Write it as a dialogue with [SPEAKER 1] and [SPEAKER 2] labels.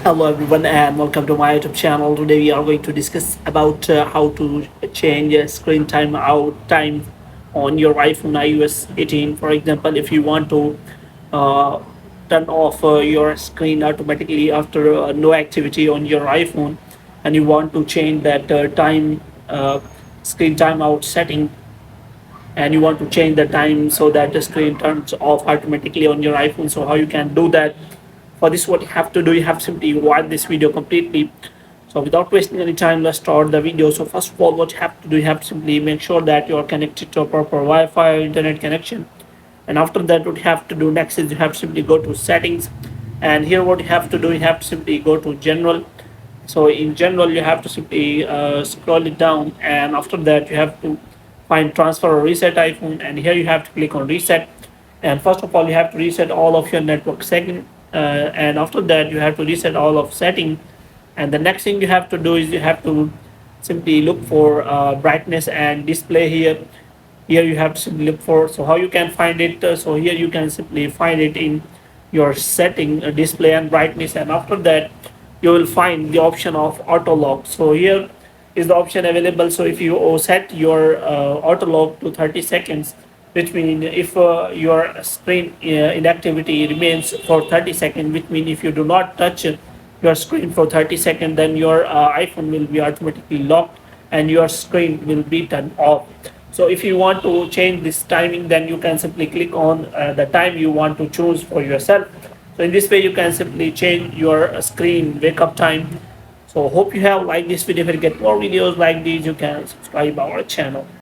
[SPEAKER 1] Hello everyone and welcome to my YouTube channel. Today we are going to discuss about how to change screen time out time on your iPhone iOS 18. For example, if you want to uh, turn off your screen automatically after no activity on your iPhone, and you want to change that time screen timeout setting, and you want to change the time so that the screen turns off automatically on your iPhone. So how you can do that? For this, what you have to do, you have to simply watch this video completely. So without wasting any time, let's start the video. So first of all, what you have to do, you have to simply make sure that you are connected to a proper Wi-Fi or internet connection. And after that, what you have to do next is you have to simply go to settings. And here what you have to do, you have to simply go to general. So in general, you have to simply scroll it down, and after that you have to find transfer or reset iPhone, and here you have to click on reset. And first of all, you have to reset all of your network setting, and after that you have to reset all of setting. And the next thing you have to do is you have to simply look for brightness and display. Here you have to simply look for, so how you can find it, so here you can simply find it in your setting, display and brightness, and after that you will find the option of auto lock. So here is the option available. So if you set your auto lock to 30 seconds, which means if your screen inactivity remains for 30 seconds, which means if you do not touch your screen for 30 seconds, then your iPhone will be automatically locked and your screen will be turned off. So if you want to change this timing, then you can simply click on the time you want to choose for yourself. So in this way, you can simply change your screen wake up time. So hope you have liked this video. If you get more videos like these, you can subscribe our channel.